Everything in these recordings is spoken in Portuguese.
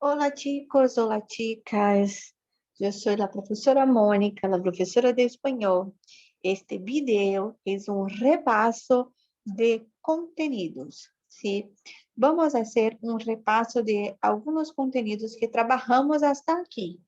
Hola chicos, hola chicas. Yo soy la profesora Mónica, la profesora de español. Este video es un repaso de contenidos, ¿sí? Vamos a hacer un repaso de algunos contenidos que trabajamos hasta aquí.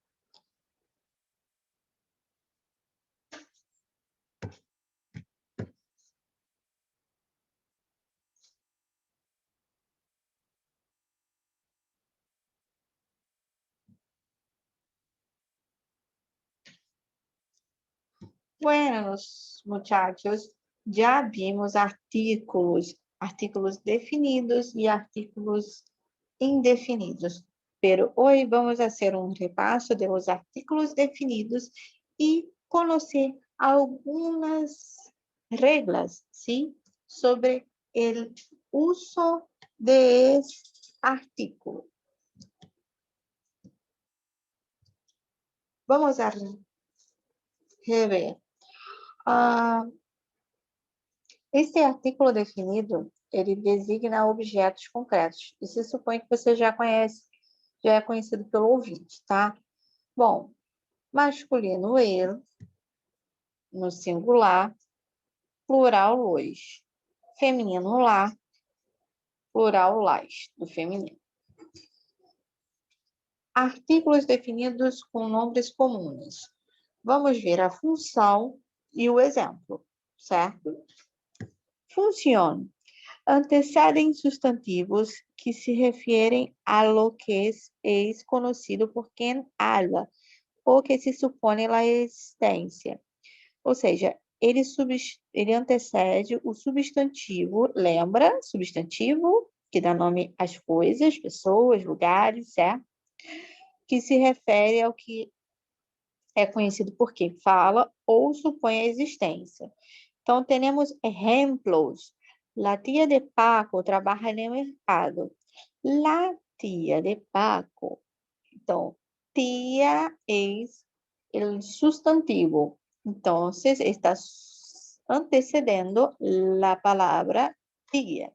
Bueno, muchachos, ya vimos artículos definidos y artículos indefinidos, pero hoy vamos a hacer un repaso de los artículos definidos y conocer algunas reglas, ¿sí? Sobre el uso de este artículo. Vamos a rever. Ah, Este artículo definido, ele designa objetos concretos. E se supõe que você já conhece, já é conhecido pelo ouvinte, tá? Bom, masculino ele, no singular, plural los. Feminino lá, plural las, do feminino. Artículos definidos com nomes comuns. Vamos ver a função e o exemplo, certo? Funciona. Antecedem substantivos que se referem a lo que es conocido por quem habla, ou que se supõe a existência. Ou seja, ele antecede o substantivo, lembra? Substantivo, que dá nome às coisas, pessoas, lugares, certo? Que se refere ao que é conhecido por quem fala ou supõe a existência. Então, temos exemplos. La tía de Paco trabaja en el mercado. La tía de Paco. Então, tía es el sustantivo. Entonces, está antecedendo la palabra tía.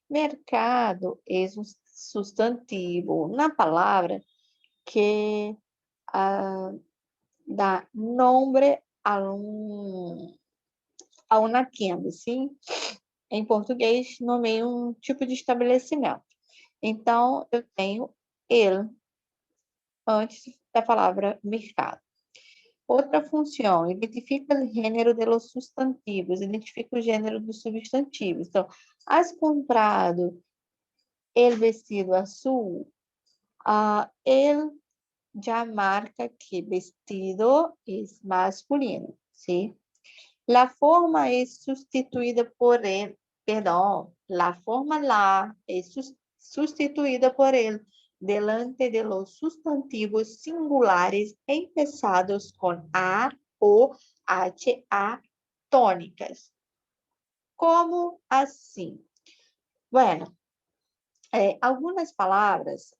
Mercado es un sustantivo, una palabra que dá nombre a uma tienda, sim? Em português, nomeia um tipo de estabelecimento. Então, eu tenho ele antes da palavra mercado. Outra função, identifica o gênero de los sustantivos, identifica o gênero dos substantivos. Então, has comprado el vestido azul? Ele já marca que vestido é masculino, sim? La forma é substituída por ele, perdão, la forma lá é sustituída por ele delante de los sustantivos singulares empezados com A ou HA tônicas. Como assim? Bueno, algumas palavras,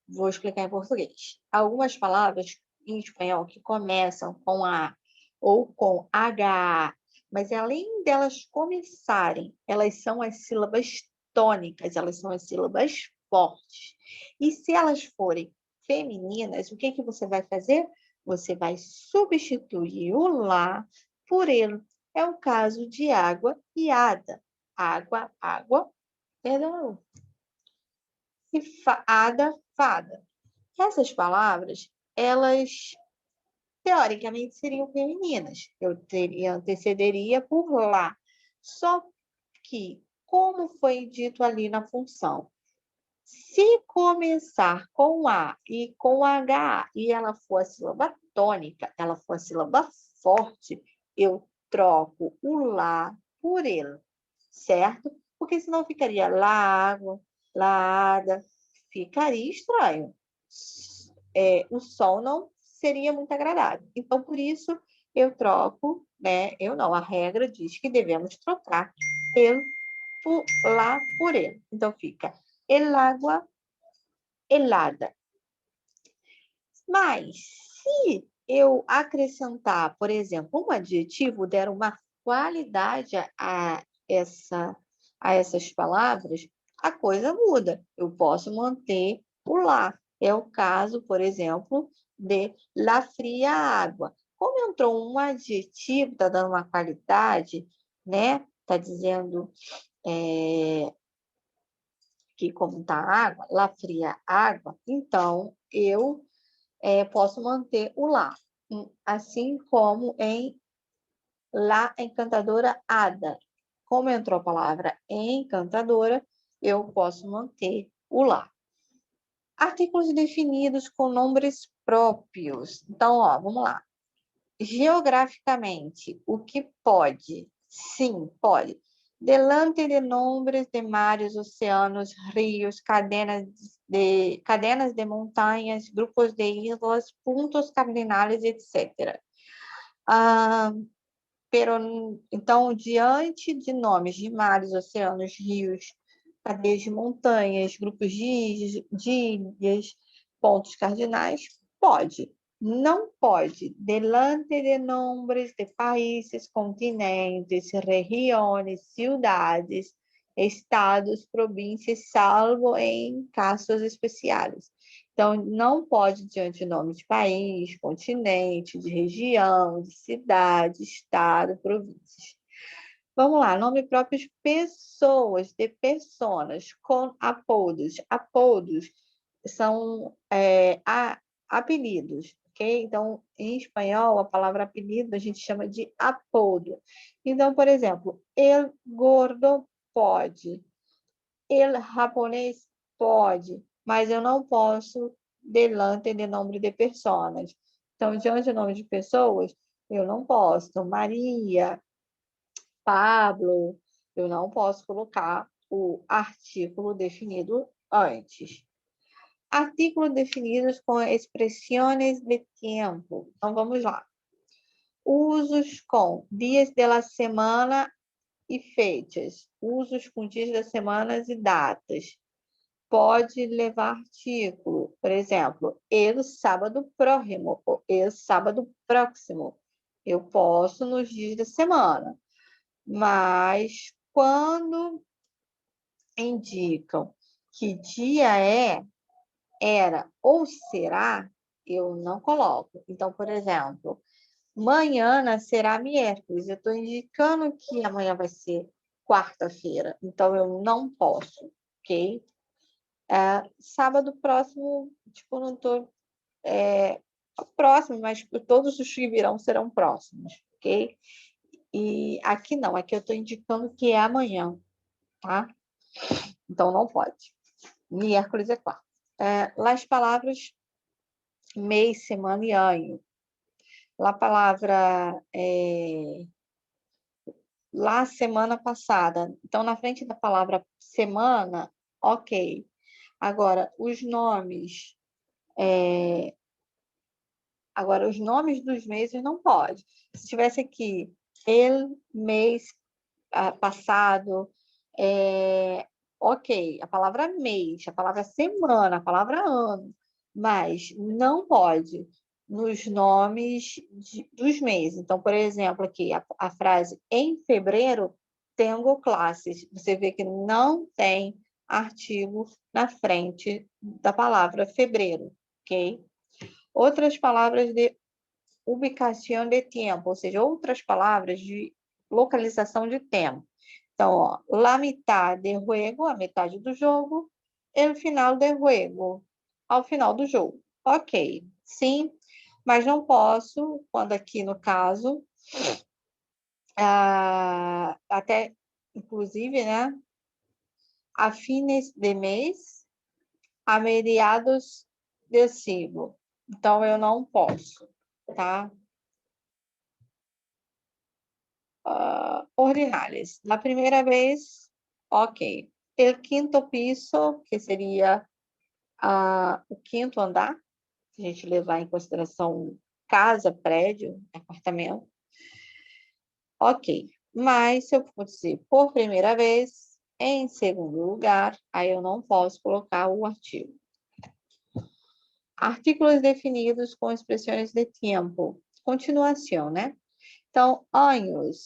vou explicar em português. Algumas palavras em espanhol que começam com A ou com H, mas além delas começarem, elas são as sílabas tônicas, elas são as sílabas fortes. E se elas forem femininas, o que que você vai fazer? Você vai substituir o lá por ele. É o caso de água e ada. Água, água, perdão. E fada, fada. Essas palavras, elas teoricamente seriam femininas. Eu antecederia por lá. Só que, como foi dito ali na função, se começar com A e com H e ela for a sílaba tônica, ela for a sílaba forte, eu troco o lá por ele, certo? Porque senão ficaria lágua, laada, ficaria estranho. O som não seria muito agradável. Então, por isso, eu troco, né? Eu não, a regra diz que devemos trocar ele por lá por ele. Então, fica el agua helada. Mas, se eu acrescentar, por exemplo, um adjetivo, der uma qualidade a essas palavras, a coisa muda. Eu posso manter o lá, É o caso, por exemplo, de la fria água. Como entrou um adjetivo, está dando uma qualidade, né? Está dizendo que como está água, la fria água, então eu posso manter o lá. Assim como em la encantadora hada. Como entrou a palavra encantadora, eu posso manter o lá. Artículos definidos com nomes próprios. Então, ó, vamos lá. Geograficamente, o que pode? Sim, pode. Delante de nombres de mares, oceanos, rios, cadenas de montanhas, grupos de islas, pontos cardinais, etc. Então, diante de nomes de mares, oceanos, rios, cadeias de montanhas, grupos de ilhas, pontos cardinais, pode. Não pode. Delante de nombres de países, continentes, regiões, cidades, estados, províncias, salvo em casos especiais. Então, não pode diante de nome de país, continente, de região, de cidade, estado, províncias. Vamos lá, nome próprio de pessoas, de personas, com apodos. Apodos são apelidos, ok? Então, em espanhol, a palavra apelido a gente chama de apodo. Então, por exemplo, el gordo pode, el japonês pode, mas eu não posso delante de nome de pessoas. Então, diante de nome de pessoas, eu não posso. Maria, Pablo, eu não posso colocar o artículo definido antes. Artículos definidos com expressões de tempo. Então, vamos lá. Usos com dias da semana e feitas. Usos com dias da semana e datas. Pode levar artículo, por exemplo, el sábado próximo, ou el sábado próximo. Eu posso nos dias da semana, mas quando indicam que dia era ou será, eu não coloco. Então, por exemplo, manhã será miércoles. Eu estou indicando que amanhã vai ser quarta-feira, então eu não posso, ok? Sábado próximo, tipo, não estou próximo, mas todos os que virão serão próximos, ok? E aqui não, aqui eu estou indicando que é amanhã, tá? Então não pode. Miércoles é quarta. Lá as palavras mês, semana e ano. Lá a palavra lá semana passada. Então, na frente da palavra semana, ok. Agora, os nomes dos meses não pode. Se tivesse aqui el mês passado, ok, a palavra mês, a palavra semana, a palavra ano, mas não pode nos nomes dos meses. Então, por exemplo, aqui a frase em fevereiro tenho classes. Você vê que não tem artigo na frente da palavra fevereiro, ok? Outras palavras de ubicação de tempo, ou seja, outras palavras de localização de tempo. Então, ó, la mitad de juego, a metade do jogo, el final de juego, ao final do jogo. Ok, sim, mas não posso, quando aqui no caso, até, inclusive, né, a fines de mês, a mediados de siglo. Então, eu não posso, tá? Ordinales. Na primeira vez, ok. El quinto piso, que seria o quinto andar, se a gente levar em consideração casa, prédio, apartamento, ok. Mas se eu for dizer por primeira vez, em segundo lugar, aí eu não posso colocar o artigo. Artículos definidos com expressões de tempo. Continuação, né? Então, anos,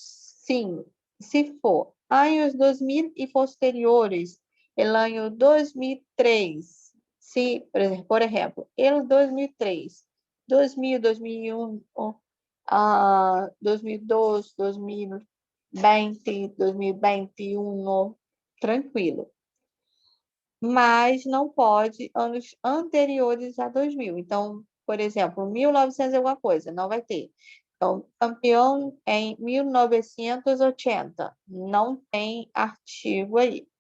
sim. Se for anos 2000 e posteriores, el año 2003, Se, por ejemplo, el 2003, 2000, 2001, 2002, 2020, 2021, tranquilo. Mas não pode anos anteriores a 2000. Então, por exemplo, 1900 alguma coisa, não vai ter. Então, campeão em 1980, não tem artigo aí.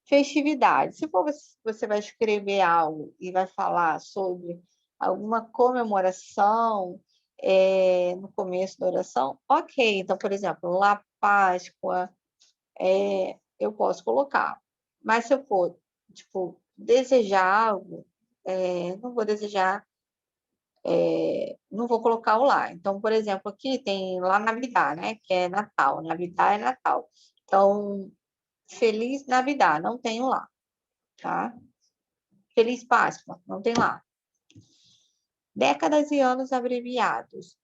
Festividade. Se for você vai escrever algo e vai falar sobre alguma comemoração no começo da oração, ok. Então, por exemplo, La Páscoa, eu posso colocar. Mas se eu for, tipo, desejar algo, não vou desejar, não vou colocar o lá. Então, por exemplo, aqui tem lá Navidad, né? Que é Natal. Navidad é Natal. Então, Feliz Navidad, não tenho lá, tá? Feliz Páscoa, não tem lá. Décadas e anos abreviados.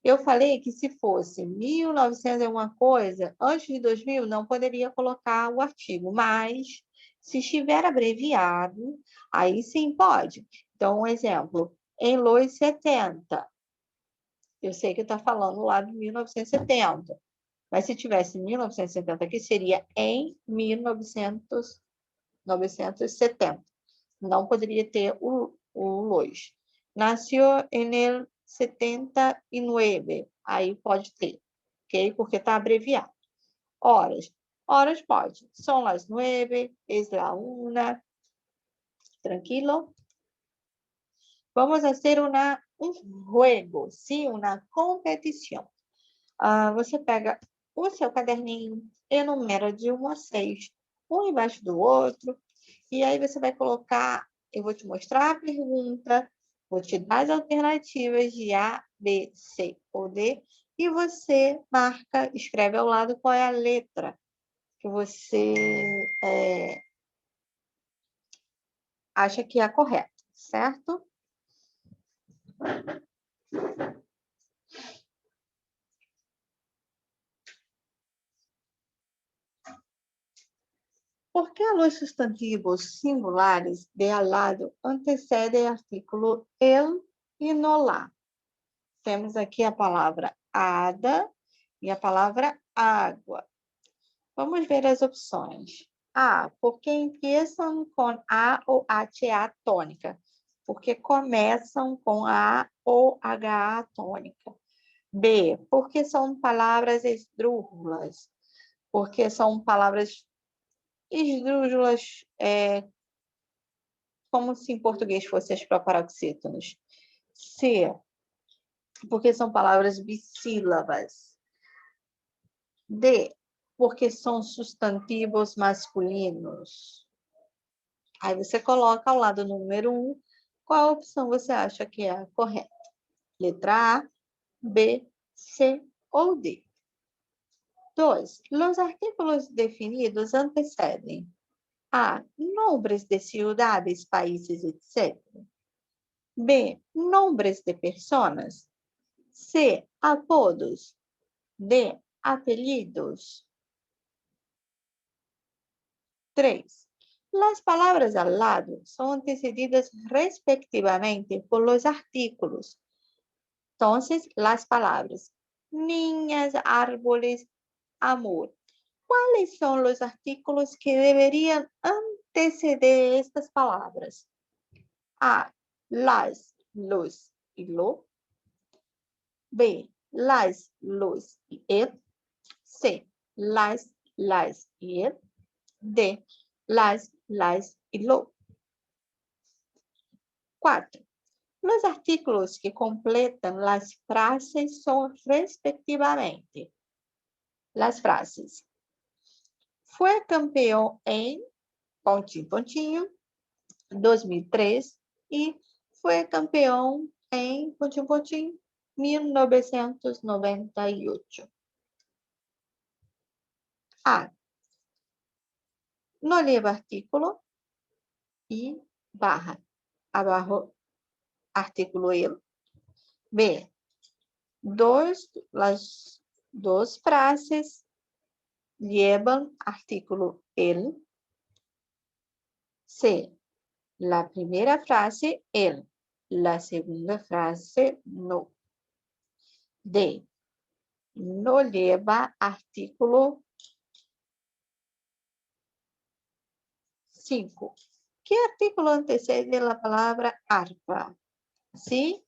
Eu falei que se fosse 1900 e alguma coisa, antes de 2000, não poderia colocar o artigo, mas se estiver abreviado, aí sim pode. Então, um exemplo, em los 70. Eu sei que está falando lá de 1970, mas se tivesse 1970 aqui, seria em 1970. Não poderia ter o los. Nasceu en el 79. Aí pode ter, ok? Porque está abreviado. Horas. Horas pode. Son las 9, es la 1. Tranquilo? Vamos a hacer un juego, sim? Uma competição. Você pega o seu caderninho, enumera de 1 a 6, um embaixo do outro, e aí você vai colocar, eu vou te mostrar a pergunta, vou te dar as alternativas de A, B, C ou D, e você marca, escreve ao lado qual é a letra que você acha que é a correta, certo? Por que os substantivos singulares de al lado antecedem o artículo el e no lá? Temos aqui a palavra ada e a palavra água. Vamos ver as opções. A, porque empiezam com A ou HA tônica. Porque começam com A ou HA tônica. B, porque são palavras esdrúxulas. Porque são palavras esdrúxulas, como se em português fossem as proparoxítonos. C, porque são palavras bissílabas. D, porque são substantivos masculinos. Aí você coloca ao lado do número 1, qual opção você acha que é a correta? Letra A, B, C ou D. 2. Los artículos definidos antecedem A. Nombres de ciudades, países, etc. B. Nombres de personas. C. Apodos. D. Apellidos. 3. Las palabras al lado son antecedidas respectivamente por los artículos. Entonces, las palabras niñas, árboles, amor. ¿Cuáles son los artículos que deberían anteceder estas palabras? A. Las, los y lo. B. Las, los y el. C. Las y el. D. Las y lo. 4. Los artículos que completan las frases son respectivamente las frases. Fue campeón en pontinho, pontinho, 2003 y fue campeón en pontinho, pontinho, 1998. A. No lleva artículo y barra. Abajo, artículo el. B. Las dos frases llevan artículo el. C. La primera frase, él. La segunda frase, no. D. No lleva artículo 5. ¿Qué artículo antecede la palabra arpa? ¿Sí?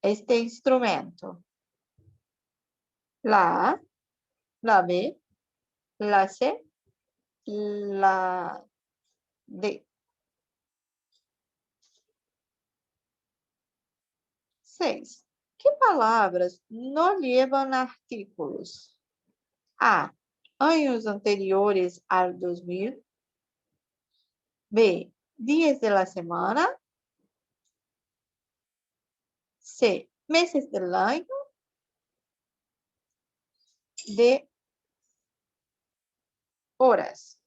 Este instrumento. La A, la B, la C, la D. 6. ¿Qué palabras no llevan artículos? A. Años anteriores al 2000. B. Días de la semana. C. Meses del año. D. Horas.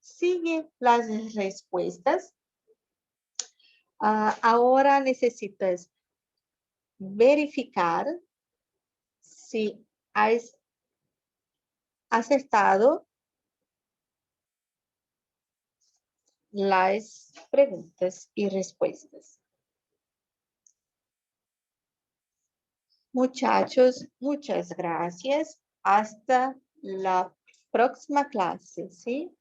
Sigue las respuestas. Ahora necesitas verificar si has acertado las preguntas y respuestas. Muchachos, muchas gracias. Hasta la próxima clase, ¿sí?